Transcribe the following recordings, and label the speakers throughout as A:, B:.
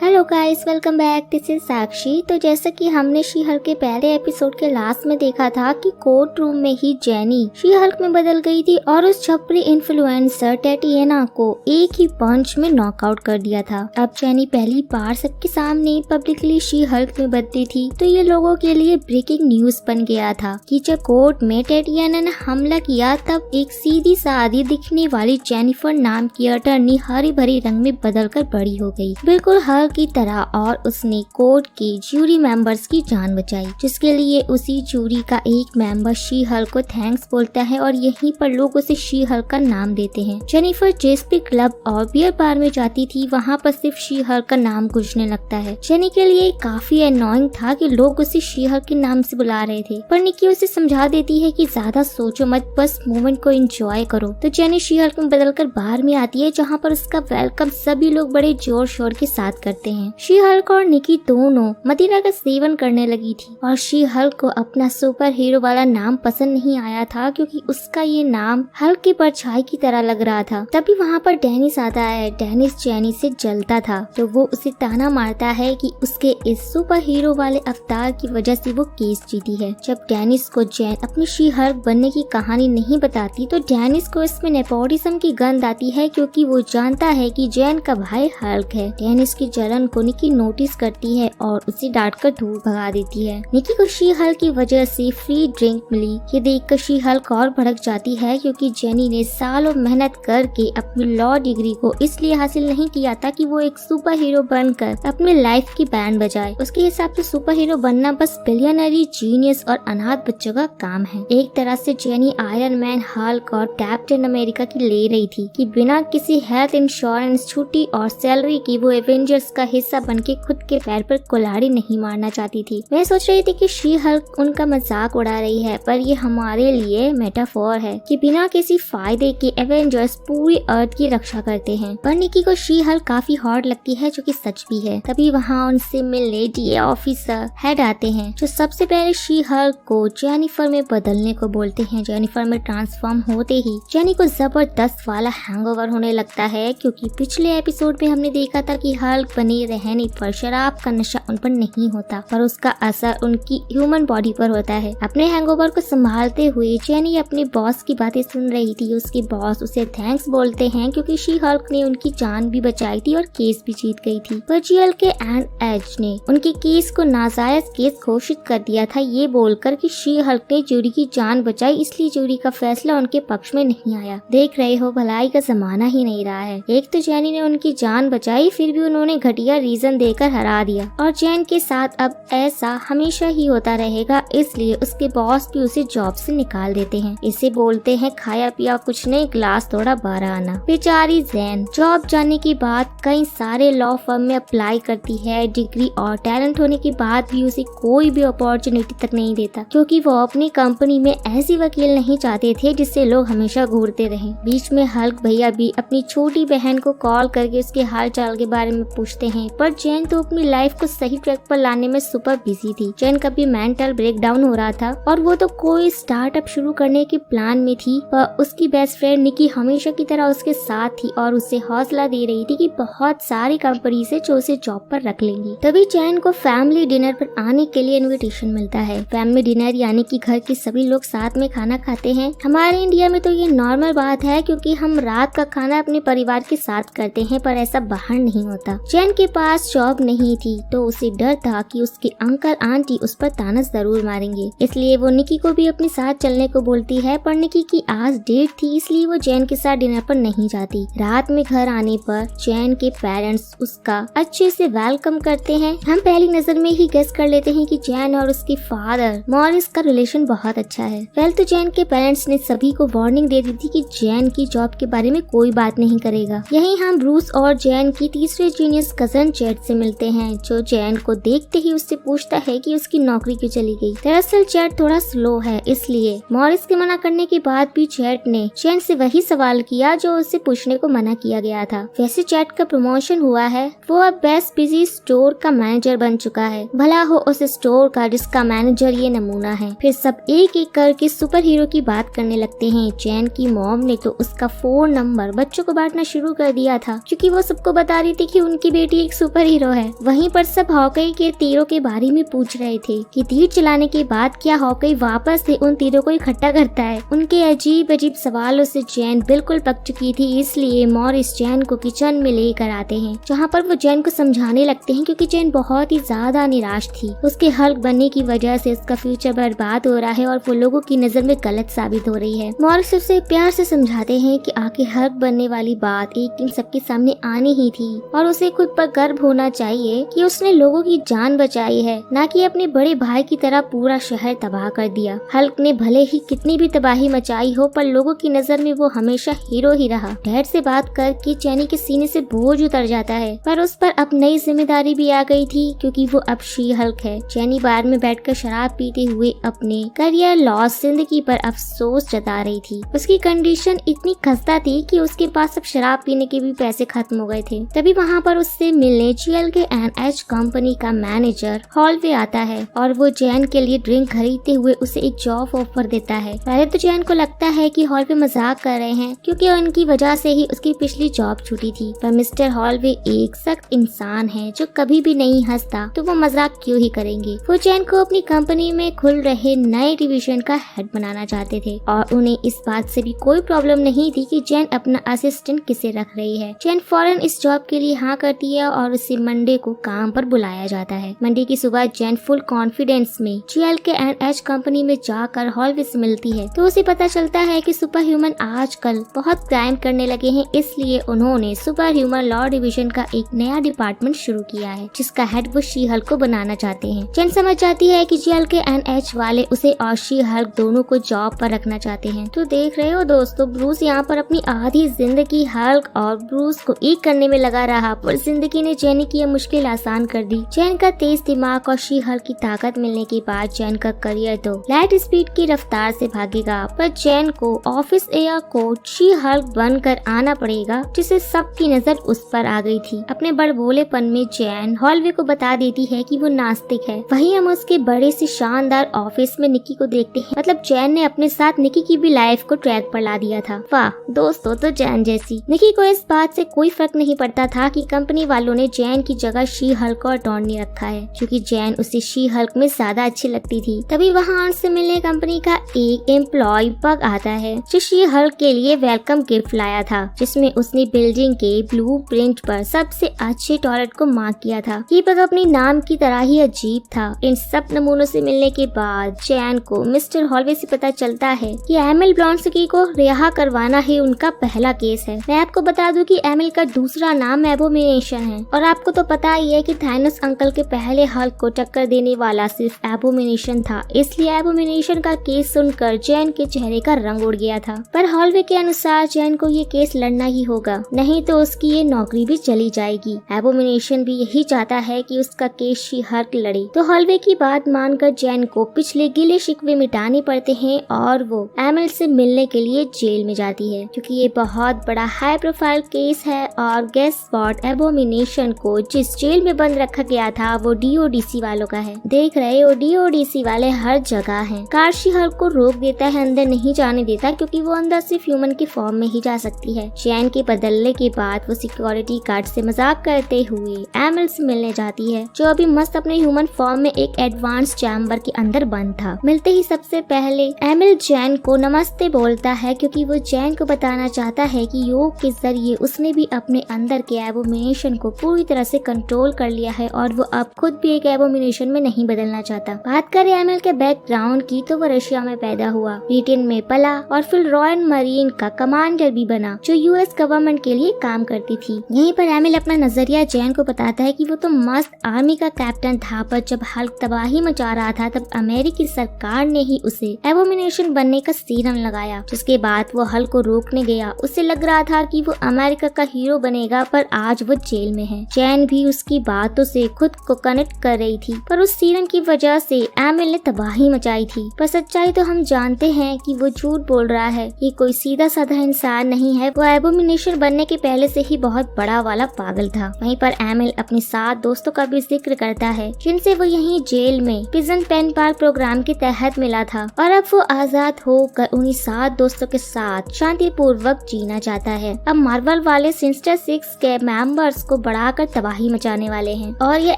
A: Hello guys, welcome back. This is Sakshi. तो जैसा कि हमने शी हल्क के पहले एपिसोड के लास्ट में देखा था कि कोर्ट रूम में ही जेनी शी हल्क में बदल गई थी और उस छपरी इन्फ्लुएंसर टैटियाना को एक ही पंच में नॉकआउट कर दिया था। अब जेनी पहली बार सबके सामने पब्लिकली शी हल्क में बदली थी तो ये लोगों के लिए ब्रेकिंग न्यूज बन गया था कि जब कोर्ट में टैटियाना ने हमला किया तब एक सीधी सादी दिखने वाली जेनिफर नाम की अटर्नी हरी भरी रंग में बदल कर बड़ी हो गई, बिल्कुल हल्क की तरह, और उसने कोर्ट के ज्यूरी मेंबर्स की जान बचाई, जिसके लिए उसी ज्यूरी का एक मेंबर शी हल्क को थैंक्स बोलता है और यहीं पर लोग उसे शी हल्क का नाम देते हैं। जेनिफर जिस भी क्लब और बियर बार में जाती थी वहाँ पर सिर्फ शी हल्क का नाम गूंजने लगता है। जेनी के लिए काफी अननोइंग था कि लोग उसे शी हल्क के नाम से बुला रहे थे, पर निकी उसे समझा देती है कि ज्यादा सोचो मत, बस मोमेंट को एंजॉय करो। तो जेनी शी हल्क में बदलकर बाहर में आती है जहाँ पर उसका वेलकम सभी लोग बड़े जोर शोर के साथ करते हैं। शी हल्क और निकी दोनों मदिरा का सेवन करने लगी थी और शी हल्क को अपना सुपर हीरो वाला नाम पसंद नहीं आया था क्योंकि उसका ये नाम हल्क की परछाई की तरह लग रहा था। तभी वहाँ पर डेनिस आता है। डेनिस जेनी से जलता था तो वो उसे ताना मारता है कि उसके इस सुपर हीरो वाले अवतार की वजह से वो केस जीती है। जब डेनिस को जैन अपनी शी हल्क बनने की कहानी नहीं बताती तो डेनिस को इसमें नेपोटिज्म की गंध आती है क्योंकि वो जानता है कि जैन का भाई हल्क है। डेनिस की जलन को निकी नोटिस करती है और उसे डांटकर दूर भगा देती है। निकी को शी हल्क की वजह से फ्री ड्रिंक मिली। ये देखकर शी हल्क और भड़क जाती है क्योंकि जेनी ने सालों मेहनत करके अपनी लॉ डिग्री को इसलिए हासिल नहीं किया था कि वो एक सुपर हीरो बनकर अपनी लाइफ की बैंड बजाए। उसके हिसाब से सुपर हीरो बनना बस बिलियनरी, जीनियस और अनाथ बच्चों का काम है। एक तरह से जेनी आयरन मैन, हल्क और कैप्टन अमेरिका की ले रही थी कि बिना किसी हेल्थ इंश्योरेंस, छुट्टी और सैलरी की वो एवेंजर्स का हिस्सा बनके खुद के पैर पर कुल्हाड़ी नहीं मारना चाहती थी। मैं सोच रही थी कि शी हल्क उनका मजाक उड़ा रही है, पर ये हमारे लिए मेटाफोर है कि बिना किसी फायदे के एवेंजर्स पूरी अर्थ की रक्षा करते हैं। पर निकी को शी हल्क काफी हॉट लगती है जो कि सच भी है। तभी वहाँ उनसे मिलने डीए ऑफिसर हेड आते हैं जो सबसे पहले शी हल्क को जेनिफर में बदलने को बोलते हैं। जेनिफर में ट्रांसफॉर्म होते ही जेनी को जबरदस्त वाला हैंगओवर होने लगता है क्योंकि पिछले एपिसोड में हमने देखा था कि हल्क बने रहने पर शराब का नशा उन पर नहीं होता, पर उसका असर उनकी ह्यूमन बॉडी पर होता है। अपने हैंगओवर को संभालते हुए जेनी अपने बॉस की बातें सुन रही थी। उसके बॉस उसे थैंक्स बोलते हैं क्योंकि शी हल्क ने उनकी जान भी बचाई थी और केस भी जीत गई थी। पर जीएल के एंड एज ने उनके केस को नाजायज केस घोषित कर दिया था, ये बोलकर कि शी हल्क ने जूरी की जान बचाई, इसलिए जूरी का फैसला उनके पक्ष में नहीं आया। देख रहे हो, भलाई का जमाना ही नहीं रहा है। एक तो जेनी ने उनकी जान बचाई, फिर भी उन्होंने घटिया रीजन देकर हरा दिया और जैन के साथ अब ऐसा हमेशा ही होता रहेगा, इसलिए उसके बॉस भी उसे जॉब से निकाल देते हैं। इसे बोलते हैं खाया पिया कुछ नहीं, ग्लास तोड़ा 12 आना। बेचारी जैन जॉब जाने के बाद कई सारे लॉ फर्म में अप्लाई करती है। डिग्री और टैलेंट होने के बाद भी उसे कोई भी अपॉर्चुनिटी तक नहीं देता क्योंकि वो अपनी कंपनी में ऐसी वकील नहीं चाहते थे जिससे लोग हमेशा घूरते रहे। बीच में हल्क भैया भी अपनी छोटी बहन को कॉल करके उसके हाल चाल के बारे में पूछते हैं, पर जैन तो अपनी लाइफ को सही ट्रैक पर लाने में सुपर बिजी थी। जैन का भी मेंटल ब्रेकडाउन हो रहा था और वो तो कोई स्टार्टअप शुरू करने के प्लान में थी, पर उसकी बेस्ट फ्रेंड निकी हमेशा की तरह उसके साथ थी और उसे हौसला दे रही थी कि बहुत सारी कंपनी से जो उसे जॉब पर रख लेंगी। तभी जैन को फैमिली डिनर पर आने के लिए इन्विटेशन मिलता है। फैमिली डिनर यानी कि घर के सभी लोग साथ में खाना खाते हैं। हमारे इंडिया में तो ये नॉर्मल बात है क्योंकि हम रात का खाना अपने परिवार के साथ करते हैं, पर ऐसा बाहर नहीं होता। जैन के पास जॉब नहीं थी तो उसे डर था कि उसके अंकल आंटी उस पर ताना जरूर मारेंगे, इसलिए वो निकी को भी अपने साथ चलने को बोलती है। पर निकी की आज डेट थी इसलिए वो जैन के साथ डिनर पर नहीं जाती। रात में घर आने पर जैन के पेरेंट्स उसका अच्छे से वेलकम करते हैं। हम पहली नजर में ही गेस कर लेते हैं कि जैन और उसके फादर मॉरिस का रिलेशन बहुत अच्छा है। वेल तो जैन के पेरेंट्स ने सभी को वार्निंग दे दी थी कि जैन की जॉब के बारे में कोई बात नहीं करेगा। यही हम ब्रूस और जैन की तीसरे जीनियस कजन चैट से मिलते हैं जो जैन को देखते ही उससे पूछता है कि उसकी नौकरी क्यों चली गई। दरअसल चैट थोड़ा स्लो है, इसलिए मॉरिस के मना करने के बाद भी चैट ने जैन से वही सवाल किया जो उससे पूछने को मना किया गया था। वैसे चैट का प्रमोशन हुआ है, वो अब बेस्ट बिजी स्टोर का मैनेजर बन चुका है। भला हो उस स्टोर का जिसका मैनेजर ये नमूना है। फिर सब एक एक करके सुपर हीरो की बात करने लगते हैं। जैन की मॉम ने तो उसका फोन नंबर बच्चों को बांटना शुरू कर दिया था क्योंकि वो सबको बता रही थी कि उनकी बेटी बेटी एक सुपर हीरो है। वहीं पर सब हॉकी के तीरों के बारे में पूछ रहे थे कि तीर चलाने के बाद क्या हॉकी वापस से उन तीरों को इकट्ठा करता है। उनके अजीब अजीब सवालों से जैन बिल्कुल पक चुकी थी, इसलिए मॉरिस जैन को किचन में लेकर आते हैं, जहाँ पर वो जैन को समझाने लगते हैं क्योंकि जैन बहुत ही ज्यादा निराश थी। उसके हल्क बनने की वजह से उसका फ्यूचर बर्बाद हो रहा है और वो लोगों की नजर में गलत साबित हो रही है। मॉरिस उसे प्यार से समझाते हैं कि आखिर हल्क बनने वाली बात एक दिन सबके सामने आनी ही थी और उसे खुद पर गर्व होना चाहिए कि उसने लोगों की जान बचाई है, न कि अपने बड़े भाई की तरह पूरा शहर तबाह कर दिया। हल्क ने भले ही कितनी भी तबाही मचाई हो, पर लोगों की नजर में वो हमेशा हीरो ही रहा। डैड से बात करके जैनी के सीने से बोझ उतर जाता है, पर उस पर अब नई जिम्मेदारी भी आ गई थी क्योंकि वो अब शी हल्क है। जैनी बार में बैठकर शराब पीते हुए अपने करियर लॉस जिंदगी पर अफसोस जता रही थी। उसकी कंडीशन इतनी खस्ता थी कि उसके पास अब शराब पीने के भी पैसे खत्म हो गए थे। तभी वहाँ पर उससे मिलने GLK&H कंपनी का मैनेजर हॉलवे आता है और वो जैन के लिए ड्रिंक खरीदते हुए उसे एक जॉब ऑफर देता है। पहले तो जैन को लगता है कि हॉलवे मजाक कर रहे हैं क्योंकि उनकी वजह से ही उसकी पिछली जॉब छूटी थी, पर मिस्टर हॉलवे एक सख्त इंसान है जो कभी भी नहीं हंसता, तो वो मजाक क्यों ही करेंगे। वो जैन को अपनी कंपनी में खुल रहे नए डिवीजन का हेड बनाना चाहते थे और उन्हें इस बात से भी कोई प्रॉब्लम नहीं थी कि जैन अपना असिस्टेंट किसे रख रही है। जैन फौरन इस जॉब के लिए हाँ करती है और उसे मंडे को काम पर बुलाया जाता है। मंडे की सुबह जैन फुल कॉन्फिडेंस में GLK&H कंपनी में जाकर हॉलवे से मिलती है, तो उसे पता चलता है कि सुपर ह्यूमन आजकल बहुत क्राइम करने लगे हैं, इसलिए उन्होंने सुपर ह्यूमन लॉ डिवीजन का एक नया डिपार्टमेंट शुरू किया है जिसका हेड वो शी हल्क को बनाना चाहते हैं। जैन समझ जाती है कि GLK&H वाले उसे और शी हल्क दोनों को जॉब पर रखना चाहते हैं। तो देख रहे हो दोस्तों, ब्रूस यहाँ पर अपनी आधी जिंदगी हल्क और ब्रूस को एक करने में लगा रहा, पर जिंदगी ने जैन की यह मुश्किल आसान कर दी। जैन का तेज दिमाग और शी हल्क की ताकत मिलने के बाद जैन का करियर तो लाइट स्पीड की रफ्तार से भागेगा, पर जैन को office air coach she Hulk बनकर आना पड़ेगा, जिससे सबकी नजर उस पर आ गई थी। अपने बड़बोलेपन में जैन हॉलवे को बता देती है कि वो नास्तिक है। वहीं हम उसके बड़े से शानदार ऑफिस में निक्की को देखते हैं, मतलब जैन ने अपने साथ निक्की की भी लाइफ को ट्रैक पर ला दिया था। वाह दोस्तों, तो जैन जैसी। निक्की को इस बात से कोई फर्क नहीं पड़ता था कि कंपनी वालों ने जैन की जगह शी हल्क को अटॉर्नी रखा है, क्योंकि जैन उसे शी हल्क में ज्यादा अच्छी लगती थी। तभी वहाँ उनसे मिलने कंपनी का एक एम्प्लॉय बग आता है जो शी हल्क के लिए वेलकम गिफ्ट लाया था, जिसमें उसने बिल्डिंग के ब्लूप्रिंट पर सबसे अच्छे टॉयलेट को मार्क किया था। ये बग अपने नाम की तरह ही अजीब था। इन सब नमूनों से मिलने के बाद जैन को मिस्टर हॉलवे से पता चलता है कि एमिल ब्लॉन्स्की को रिहा करवाना ही उनका पहला केस है। मैं आपको बता दूं कि एमिल का दूसरा नाम एबोमिनेशन है, और आपको तो पता ही है कि थानोस अंकल के पहले हल्क को टक्कर देने वाला सिर्फ एबोमिनेशन था, इसलिए एबोमिनेशन का केस सुनकर जैन के चेहरे का रंग उड़ गया था। पर हॉलवे के अनुसार जैन को ये केस लड़ना ही होगा, नहीं तो उसकी ये नौकरी भी चली जाएगी। एबोमिनेशन भी यही चाहता है कि उसका केस शी हल्क लड़े, तो हॉलवे की बात मानकर जैन को पिछले गिले शिकवे मिटाने पड़ते हैं और वो एमिल से मिलने के लिए जेल में जाती है, क्योंकि ये बहुत बड़ा हाई प्रोफाइल केस है। और गेस स्पॉट एबोमिनेशन को जिस जेल में बंद रखा गया था वो DODC वालों का है। देख रहे हो, DODC वाले हर जगह हैं। कार शी हल्क को रोक देता है, अंदर नहीं जाने देता, क्योंकि वो अंदर सिर्फ ह्यूमन के फॉर्म में ही जा सकती है। जैन के बदलने के बाद वो सिक्योरिटी गार्ड से मजाक करते हुए एमिल से मिलने जाती है, जो अभी मस्त अपने ह्यूमन फॉर्म में एक एडवांस चैम्बर के अंदर बंद था। मिलते ही सबसे पहले एमिल जैन को नमस्ते बोलता है, क्योंकि वो जैन को बताना चाहता है कि योग के जरिए उसने भी अपने अंदर के एबोमिनेशन को पूरी तरह से कंट्रोल कर लिया है और वो अब खुद भी एक एबोमिनेशन में नहीं बदलना चाहता। बात करें एमिल के बैकग्राउंड की, तो वो रशिया में पैदा हुआ, ब्रिटेन में पला और फिर रॉयल मरीन का कमांडर भी बना, जो US गवर्नमेंट के लिए काम करती थी। यहीं पर एमिल अपना नजरिया जैन को बताता है कि वो तो मस्त आर्मी का कैप्टन था, पर जब हल्क तबाही मचा रहा था तब अमेरिकी सरकार ने ही उसे एबोमिनेशन बनने का सीरम लगाया, जिसके बाद वो हल्क को रोकने गया। उसे लग रहा था कि वो अमेरिका का हीरो बनेगा, पर आज वो जेल में है। जैन भी उसकी बातों से खुद को कनेक्ट कर रही थी, पर उस सीरम की वजह से एमिल ने तबाही मचाई थी। पर सच्चाई तो हम जानते हैं कि वो झूठ बोल रहा है। ये कोई सीधा साधा इंसान नहीं है, वो एबोमिनेशन बनने के पहले से ही बहुत बड़ा वाला पागल था। वहीं पर एमिल अपने 7 दोस्तों का भी जिक्र करता है, जिनसे वो यहीं जेल में प्रिजन पेन पार्क प्रोग्राम के तहत मिला था, और अब वो आजाद होकर उन्हीं 7 दोस्तों के साथ शांतिपूर्वक जीना चाहता है। अब मार्वल वाले सिनिस्टर 6 के मेंबर्स को बढ़ाकर तबाही मचाने वाले हैं और ये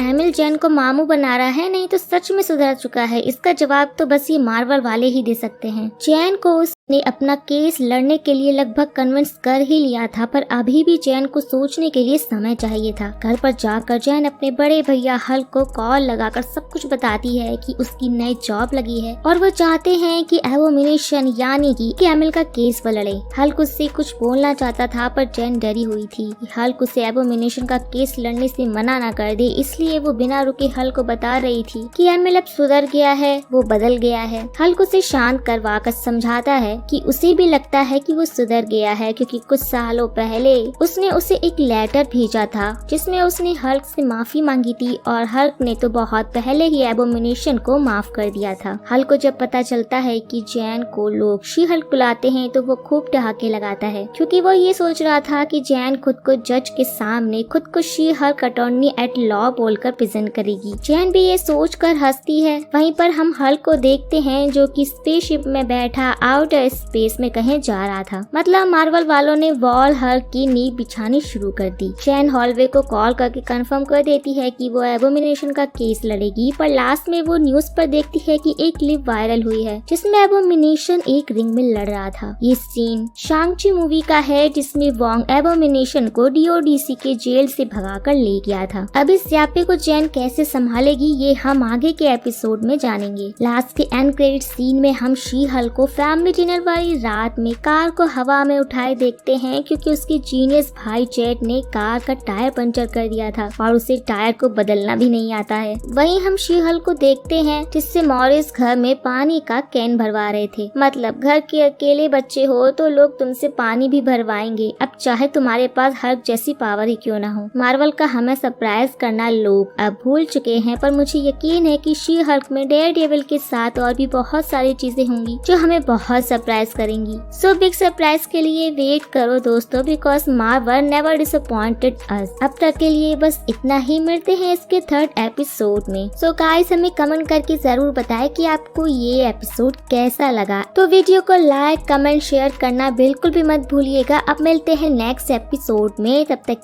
A: एमिल जैन को मामू बना रहा है, नहीं तो सच में सुधर चुका है। इसका जवाब तो बस ये मार्वल वाले ही दे सकते हैं। जैन को उसने अपना केस लड़ने के लिए लगभग कन्विंस कर ही लिया था, पर अभी भी जैन को सोचने के लिए समय चाहिए था। घर पर जाकर जैन अपने बड़े भैया हल्क को कॉल लगाकर सब कुछ बताती है कि उसकी नई जॉब लगी है और वो चाहते हैं कि एबोमिनेशन यानी कि एमिल का केस वो लड़े। हल्क उससे कुछ बोलना चाहता था, पर जैन डरी हुई थी कि हल्क उसे एबोमिनेशन का केस लड़ने से मना ना कर दे, इसलिए वो बिना रुके हल्क को बता रही थी कि एमिल अब सुधर गया है, वो बदल गया है। हल्क उसे शांत करवाकर समझाता है कि उसे भी लगता है कि वो सुधर गया है, क्योंकि कुछ सालों पहले उसने उसे एक लेटर भेजा था जिसमें उसने हल्क से माफी मांगी थी और हल्क ने तो बहुत पहले ही एबोमिनेशन को माफ कर दिया था। हल्क को जब पता चलता है कि जैन को लोग शी हल्क बुलाते हैं तो वो खूब ठहाके लगाता है, क्योंकि वो ये सोच रहा था कि जैन खुद को जज के सामने खुद को She Hulk attorney at law बोलकर प्रेजेंट करेगी। जैन भी ये सोचकर हंसती है। वहीं पर हम हल्क को देखते हैं जो कि स्पेसशिप में बैठा आउटर स्पेस में कहीं जा रहा था। मतलब मार्वल वालों ने वॉल हल्क की नींव बिछानी शुरू कर दी। जैन हॉलवे को कॉल करके कंफर्म कर देती है कि वो एबोमिनेशन का केस लड़ेगी, पर लास्ट में वो न्यूज पर देखती है कि एक क्लिप वायरल हुई है जिसमें एबोमिनेशन एक रिंग में लड़ रहा था। ये सीन शांग-ची मूवी का है जिसमें वोंग एबोमिनेशन को डीओडीसी के जेल से भगाकर ले गया था। अब इस स्यापे को जैन कैसे संभालेगी ये हम आगे के एपिसोड में जानेंगे। लास्ट के एंड क्रेडिट सीन में हम शी हल्क को फैमिली डिनर वाली रात में कार को हवा में उठाए देखते हैं, क्योंकि उसके जीनियस भाई जेट ने कार का टायर पंचर कर दिया था और उसे टायर को बदलना भी नहीं आता है। वहीं हम शी हल्क को देखते हैं जिससे मॉरिस घर में पानी का कैन भरवा रहे थे। मतलब घर के अकेले बच्चे हो तो लोग तुमसे पानी भी भरवाएंगे, अब चाहे तुम्हारे पास हल्क जैसी पावर ही क्यों ना हो। मार्वल का हमें सरप्राइज करना लोग अब भूल चुके हैं, पर मुझे यकीन है कि शी हल्क में डेयरडेविल के साथ और भी बहुत सारी चीजें होंगी जो हमें बहुत सरप्राइज करेंगी। सो बिग सरप्राइज के लिए वेट करो दोस्तों, बिकॉज मार्वल नेवर डिसअपॉइंटेड अस। अब तक के लिए बस इतना ही, मिलते हैं इसके थर्ड एपिसोड में। सो गाइस हमें कमेंट करके जरूर बताएं कि आपको ये एपिसोड कैसा लगा। तो वीडियो को लाइक कमेंट शेयर करना बिल्कुल भी मत भूलिएगा। अब मिलते हैं नेक्स्ट एपिसोड में, तब तक